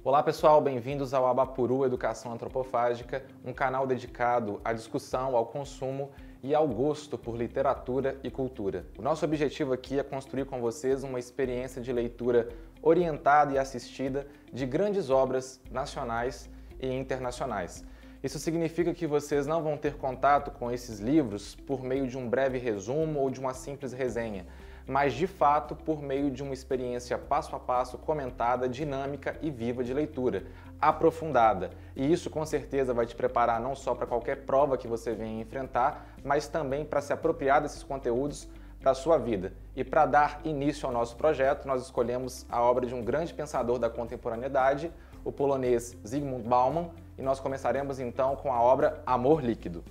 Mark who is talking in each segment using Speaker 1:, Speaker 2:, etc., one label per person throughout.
Speaker 1: Olá pessoal, bem-vindos ao Abapuru Educação Antropofágica, um canal dedicado à discussão, ao consumo e ao gosto por literatura e cultura. O nosso objetivo aqui é construir com vocês uma experiência de leitura orientada e assistida de grandes obras nacionais e internacionais. Isso significa que vocês não vão ter contato com esses livros por meio de um breve resumo ou de uma simples resenha, mas de fato por meio de uma experiência passo a passo, comentada, dinâmica e viva de leitura, aprofundada. E isso com certeza vai te preparar não só para qualquer prova que você venha enfrentar, mas também para se apropriar desses conteúdos para a sua vida. E para dar início ao nosso projeto, nós escolhemos a obra de um grande pensador da contemporaneidade, o polonês Zygmunt Bauman, e nós começaremos então com a obra Amor Líquido.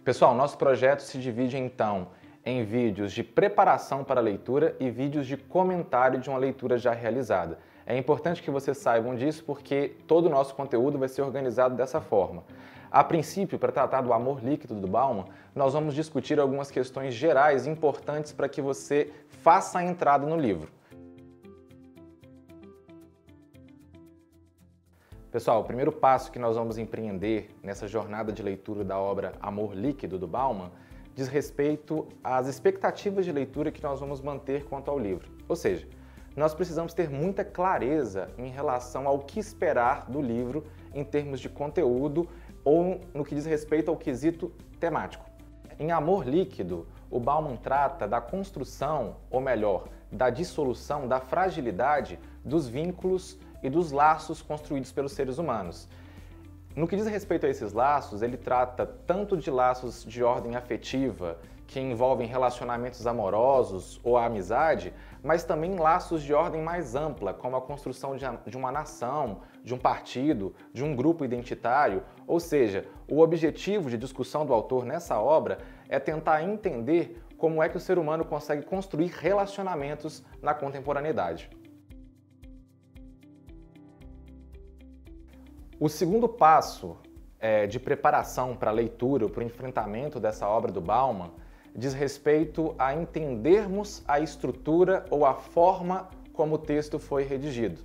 Speaker 1: Pessoal, nosso projeto se divide então em vídeos de preparação para a leitura e vídeos de comentário de uma leitura já realizada. É importante que vocês saibam disso porque todo o nosso conteúdo vai ser organizado dessa forma. A princípio, para tratar do Amor Líquido do Bauman, nós vamos discutir algumas questões gerais importantes para que você faça a entrada no livro. Pessoal, o primeiro passo que nós vamos empreender nessa jornada de leitura da obra Amor Líquido do Bauman diz respeito às expectativas de leitura que nós vamos manter quanto ao livro. Ou seja, nós precisamos ter muita clareza em relação ao que esperar do livro em termos de conteúdo ou no que diz respeito ao quesito temático. Em Amor Líquido, o Bauman trata da construção, ou melhor, da dissolução, da fragilidade dos vínculos e dos laços construídos pelos seres humanos. No que diz respeito a esses laços, ele trata tanto de laços de ordem afetiva, que envolvem relacionamentos amorosos ou a amizade, mas também laços de ordem mais ampla, como a construção de uma nação, de um partido, de um grupo identitário. Ou seja, o objetivo de discussão do autor nessa obra é tentar entender como é que o ser humano consegue construir relacionamentos na contemporaneidade. O segundo passo de preparação para a leitura, para o enfrentamento dessa obra do Bauman, diz respeito a entendermos a estrutura ou a forma como o texto foi redigido.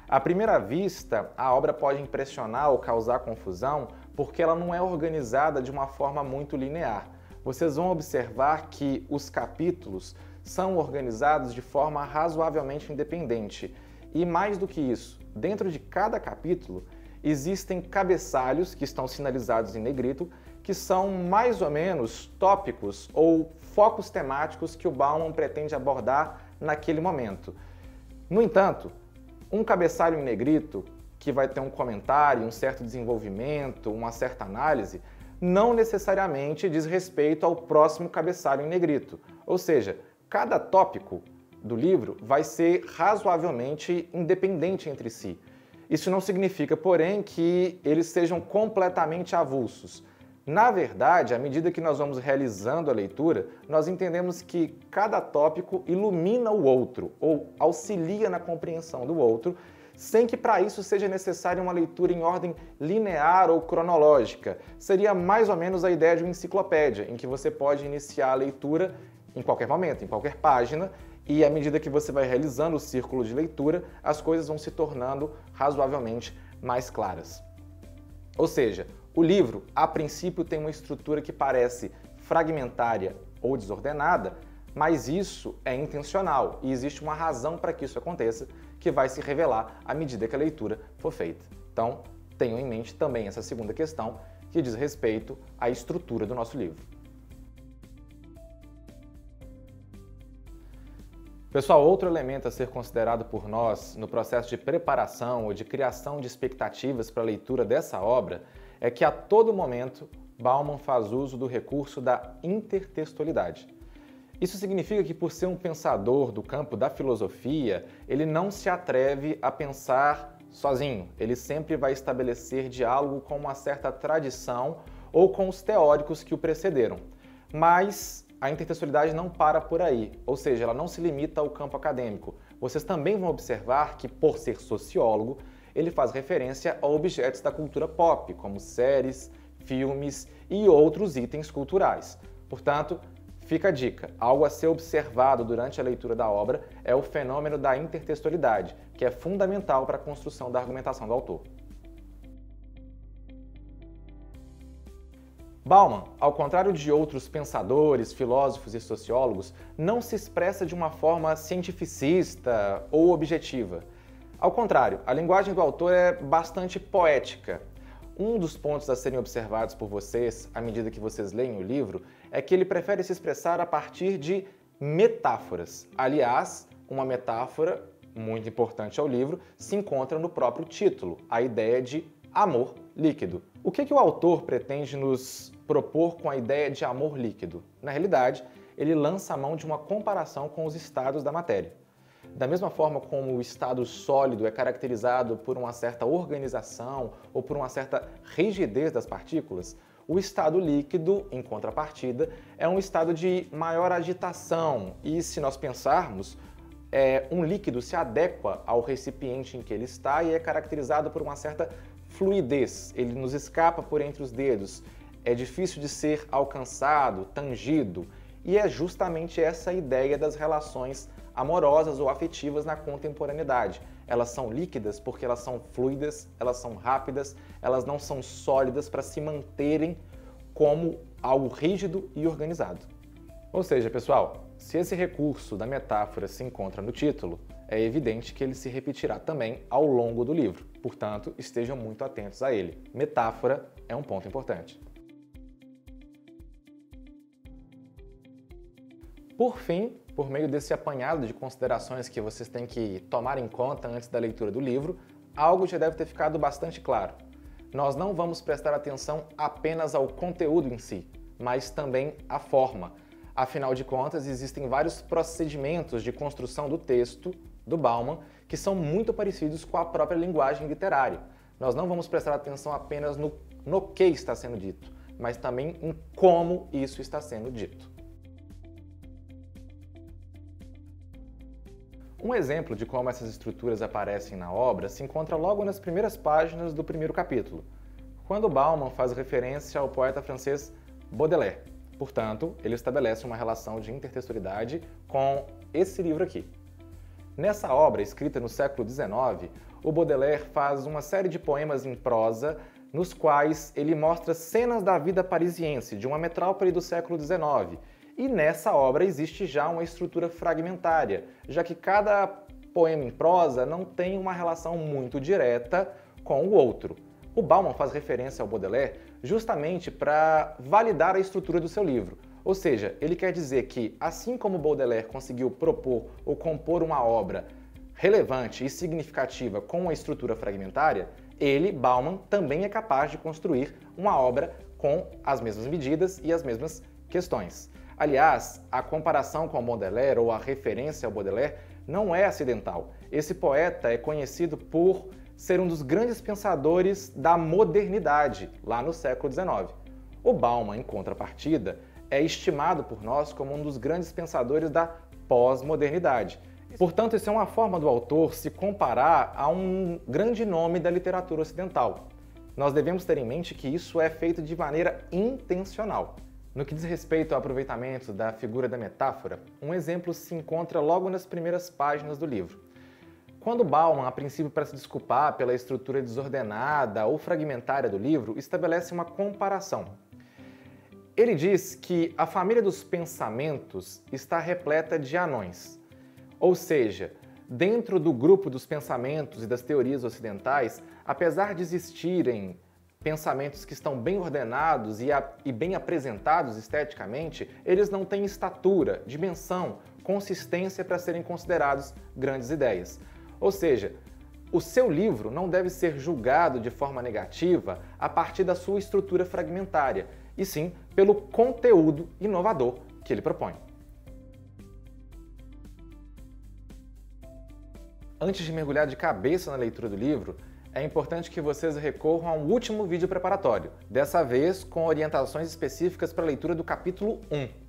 Speaker 1: À primeira vista, a obra pode impressionar ou causar confusão porque ela não é organizada de uma forma muito linear. Vocês vão observar que os capítulos são organizados de forma razoavelmente independente. E mais do que isso, dentro de cada capítulo, existem cabeçalhos que estão sinalizados em negrito, que são mais ou menos tópicos ou focos temáticos que o Bauman pretende abordar naquele momento. No entanto, um cabeçalho em negrito, que vai ter um comentário, um certo desenvolvimento, uma certa análise, não necessariamente diz respeito ao próximo cabeçalho em negrito. Ou seja, cada tópico do livro vai ser razoavelmente independente entre si. Isso não significa, porém, que eles sejam completamente avulsos. Na verdade, à medida que nós vamos realizando a leitura, nós entendemos que cada tópico ilumina o outro, ou auxilia na compreensão do outro, sem que para isso seja necessária uma leitura em ordem linear ou cronológica. Seria mais ou menos a ideia de uma enciclopédia, em que você pode iniciar a leitura em qualquer momento, em qualquer página, e à medida que você vai realizando o círculo de leitura, as coisas vão se tornando razoavelmente mais claras. Ou seja, o livro, a princípio, tem uma estrutura que parece fragmentária ou desordenada, mas isso é intencional e existe uma razão para que isso aconteça, que vai se revelar à medida que a leitura for feita. Então, tenham em mente também essa segunda questão, que diz respeito à estrutura do nosso livro. Pessoal, outro elemento a ser considerado por nós no processo de preparação ou de criação de expectativas para a leitura dessa obra é que a todo momento Bauman faz uso do recurso da intertextualidade. Isso significa que, por ser um pensador do campo da filosofia, ele não se atreve a pensar sozinho. Ele sempre vai estabelecer diálogo com uma certa tradição ou com os teóricos que o precederam. Mas a intertextualidade não para por aí, ou seja, ela não se limita ao campo acadêmico. Vocês também vão observar que, por ser sociólogo, ele faz referência a objetos da cultura pop, como séries, filmes e outros itens culturais. Portanto, fica a dica, algo a ser observado durante a leitura da obra é o fenômeno da intertextualidade, que é fundamental para a construção da argumentação do autor. Bauman, ao contrário de outros pensadores, filósofos e sociólogos, não se expressa de uma forma cientificista ou objetiva. Ao contrário, a linguagem do autor é bastante poética. Um dos pontos a serem observados por vocês, à medida que vocês leem o livro, é que ele prefere se expressar a partir de metáforas. Aliás, uma metáfora muito importante ao livro se encontra no próprio título, a ideia de amor líquido. O que o autor pretende nos propor com a ideia de amor líquido? Na realidade, ele lança a mão de uma comparação com os estados da matéria. Da mesma forma como o estado sólido é caracterizado por uma certa organização ou por uma certa rigidez das partículas, o estado líquido, em contrapartida, é um estado de maior agitação e, se nós pensarmos, um líquido se adequa ao recipiente em que ele está e é caracterizado por uma certa fluidez, ele nos escapa por entre os dedos, é difícil de ser alcançado, tangido, e é justamente essa a ideia das relações amorosas ou afetivas na contemporaneidade. Elas são líquidas porque elas são fluidas, elas são rápidas, elas não são sólidas para se manterem como algo rígido e organizado. Ou seja, pessoal, se esse recurso da metáfora se encontra no título, é evidente que ele se repetirá também ao longo do livro. Portanto, estejam muito atentos a ele. Metáfora é um ponto importante. Por fim, por meio desse apanhado de considerações que vocês têm que tomar em conta antes da leitura do livro, algo já deve ter ficado bastante claro. Nós não vamos prestar atenção apenas ao conteúdo em si, mas também à forma. Afinal de contas, existem vários procedimentos de construção do texto do Bauman que são muito parecidos com a própria linguagem literária. Nós não vamos prestar atenção apenas no que está sendo dito, mas também em como isso está sendo dito. Um exemplo de como essas estruturas aparecem na obra se encontra logo nas primeiras páginas do primeiro capítulo, quando Bauman faz referência ao poeta francês Baudelaire. Portanto, ele estabelece uma relação de intertextualidade com esse livro aqui. Nessa obra, escrita no século XIX, o Baudelaire faz uma série de poemas em prosa nos quais ele mostra cenas da vida parisiense, de uma metrópole do século XIX. E nessa obra existe já uma estrutura fragmentária, já que cada poema em prosa não tem uma relação muito direta com o outro. O Bauman faz referência ao Baudelaire justamente para validar a estrutura do seu livro. Ou seja, ele quer dizer que, assim como Baudelaire conseguiu propor ou compor uma obra relevante e significativa com uma estrutura fragmentária, ele, Bauman, também é capaz de construir uma obra com as mesmas medidas e as mesmas questões. Aliás, a comparação com Baudelaire ou a referência ao Baudelaire não é acidental. Esse poeta é conhecido por ser um dos grandes pensadores da modernidade, lá no século XIX. O Bauman, em contrapartida, é estimado por nós como um dos grandes pensadores da pós-modernidade. Portanto, isso é uma forma do autor se comparar a um grande nome da literatura ocidental. Nós devemos ter em mente que isso é feito de maneira intencional. No que diz respeito ao aproveitamento da figura da metáfora, um exemplo se encontra logo nas primeiras páginas do livro. Quando Bauman, a princípio para se desculpar pela estrutura desordenada ou fragmentária do livro, estabelece uma comparação. Ele diz que a família dos pensamentos está repleta de anões. Ou seja, dentro do grupo dos pensamentos e das teorias ocidentais, apesar de existirem pensamentos que estão bem ordenados e bem apresentados esteticamente, eles não têm estatura, dimensão, consistência para serem considerados grandes ideias. Ou seja, o seu livro não deve ser julgado de forma negativa a partir da sua estrutura fragmentária, e sim pelo conteúdo inovador que ele propõe. Antes de mergulhar de cabeça na leitura do livro, é importante que vocês recorram a um último vídeo preparatório, dessa vez com orientações específicas para a leitura do capítulo 1.